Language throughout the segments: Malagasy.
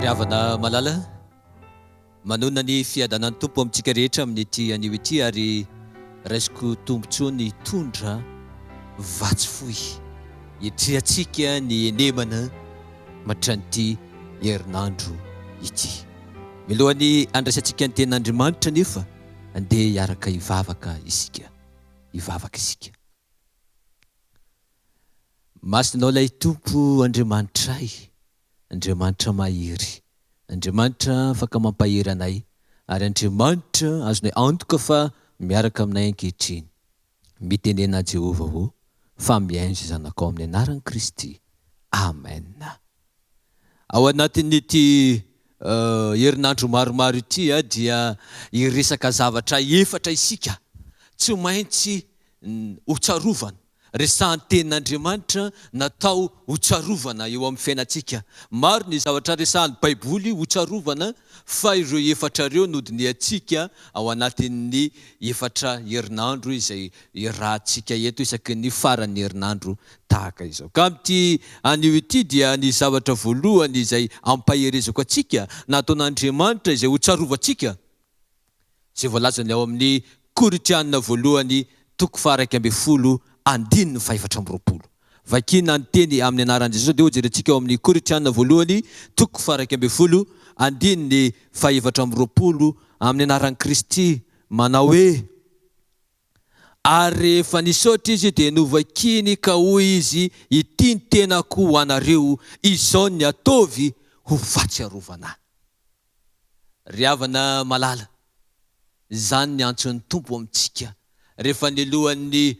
Riavana malala manona ny fiadanan'ny tompo amintsika rehetra amin'ny ity anio ity ary raisiko tombontsoa ny tondra vatsy fohy hitrehantsika ny enemana matran'ity herin'andro ity. Milohan'ny andraisantsika ny ten'Andriamanitra nefa andeha hiaraka hivavaka isika. Masinao ilay tompo Andriamanitray, Andriamanitra mahery, Andriamanitra afaka mampahery anay, ary Andriamanitra azonay antoka fa miaraka aminay ankehitriny. Mitenena Jehova ho fa miainjo zanakao amin'ny anaran'i Kristy. Amen. Ao anatin'ity herinandro maromaro ity dia hiresaka zavatra efatra isika tsy maintsy hotsarovana. Resahan'ny tenin'Andriamanitra natao hotsarovana eo amin'ny fiainantsika. Maro ny zavatra resahan'ny Baiboly hotsarovana, fa ireo efatra ireo nodiny antsika ao anatin'ny efatra herinandro izay irahantsika eto isaky ny faran'ny herinandro tahaka izao. Ka amin'ity anio ity dia ny zavatra voalohany izay ampaherezako antsika nataon'Andriamanitra izay hotsarovantsika, izay voalazany ao amin'ny Korinthiana voalohany toko 2:4. Vakina ny teny amin'ny anaran'i Jesosy dia hojerentsika ao amin'ny Korinthiana voalohany toko 2:4 amin'ny anaran'i Kristy, manao hoe: ary rehefa nisaotra izy dia novakiny ka hoy izy, ity ny tenako ho anareo, izao ny ataovy ho fahatsiarovana. Riavana malala, izany ny antson'ny tompo amintsika rehefa ny lohan'ny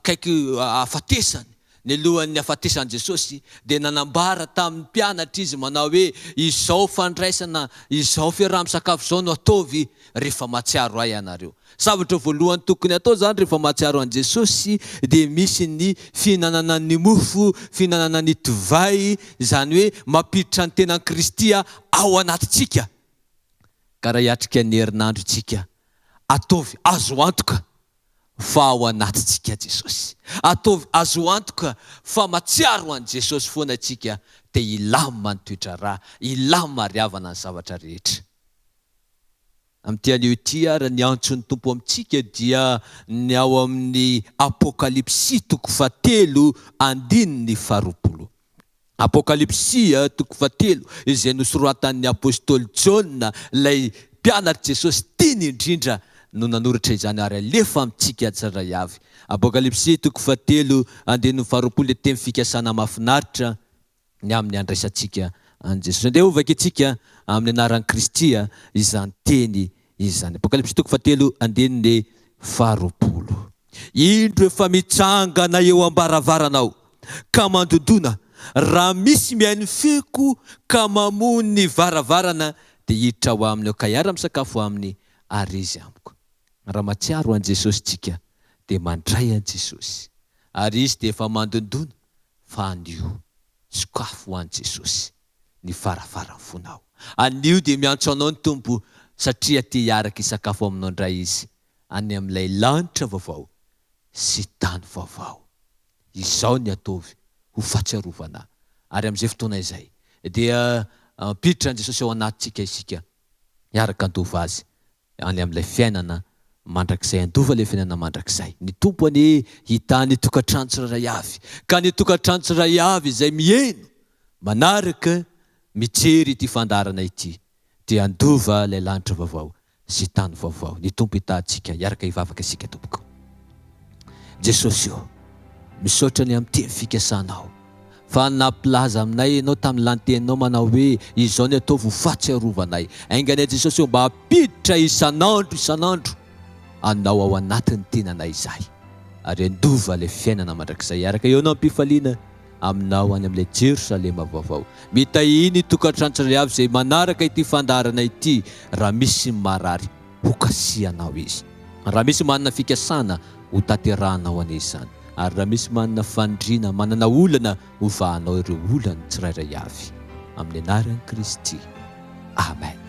kaiky afatesany, ny lohan'ny afatesan'i Jesosy dia nanambara tamin'ny mpianatra izy manao hoe: izao fandraisana, izao fiaraha-misakafo izao no ataovy rehefa mahatsiaro ahy ianareo. Zavatra voalohany tokony atao zany rehefa mahatsiaro an'i Jesosy dia misy ny fihinanana ny mofo, fihinanana ny divay, izany hoe mampiditra ny tenan'i Kristy ao anatintsika. Ka raha hiatrika ny herinandro itsika, ataovy azo antoka fa ao anatintsika Jesosy. Ataovy azo antoka fa matsiaro an'i Jesosy foana antsika, dia ilama ny toetra rà, ilama mariavana ny zavatra rehetra. Amin'ity anio ity ary ny antson'ny tompo amintsika dia ny ao amin'ny Apokalipsy toko 7:20. Apokalipsy toko 7 izay nosoratan'ny apôstôly Jaona, ilay mpianatra Jesosy tiany indrindra no nanoratra izany ary alefa amintsika tsara avy. Apokalipsy toko 7:20 teny fikasana mahafinaritra ny amin'ny andraisantsika an Jesosy. Andeha ovaka antsika amin'ny anaran'i Kristy izany teny izany. Apokalipsy toko 7:20. Indro efa mitsangana eo am-baravaranao ka mandondona, raha misy mihaino feko ka mamono ny varavarana, dia hiditra ho aminy ka hiara-misakafo aminy ary izy amiko. Raha matsiaro an'i Jesosy tsika dia mandray an'i Jesosy, ary izy dia efa mandondona fa anio sakafo ho an'i Jesosy ny farafaram-fonao. Anio dia miantso anao ny tompo, satria tia hiaraka isakafo aminao indray izy any amin'ilay lanitra vaovao sy tany vaovao. Izao ny ataovy ho fahatsiarovana. Ary amin'izay fotoana izay dia piditra an'i Jesosy ao anatintsika isika, hiaraka andova azy any amin'ilay fiainana mandrakizay, andova ilay fiainana mandrakizay. Ny tompo any hitany tokantrano tsirairay avy, ka ny tokantrano tsirairay avy izay mihaino manaraka mijery ity fandarana ity dia andova ilay lanitra vaovao sy tany vaovao. Ny tompo hitantsika, hiaraka hivavaka isika tompoko. Jesosy io misaotra ny amin'ny teny fikasanao, fa nampilaza aminay ianao tamin'ny lanteninao manao hoe: izao ny ataovy ho fahatsiarovanay. Ainganay Jesosy io mba hampiditra isanandro anao ao anatin'ny tenanay izay, ary andova ilay fiainana mandrakizay. Hiaraka eo anao ampifaliana aminao any amin'ilay Jerosalema vaovao. Mitahiny tokantrano tsirairay avy izay manaraka ity fandarana ity. Raha misy marary, ho kasihanao izy. Raha misy manana fikasana, ho tanterahanao an'izany. Ary raha misy manana fandriana, manana olana, ho vahanao ireo olana tsirairay avy. Amin'ny anaran'i Kristy. Amen.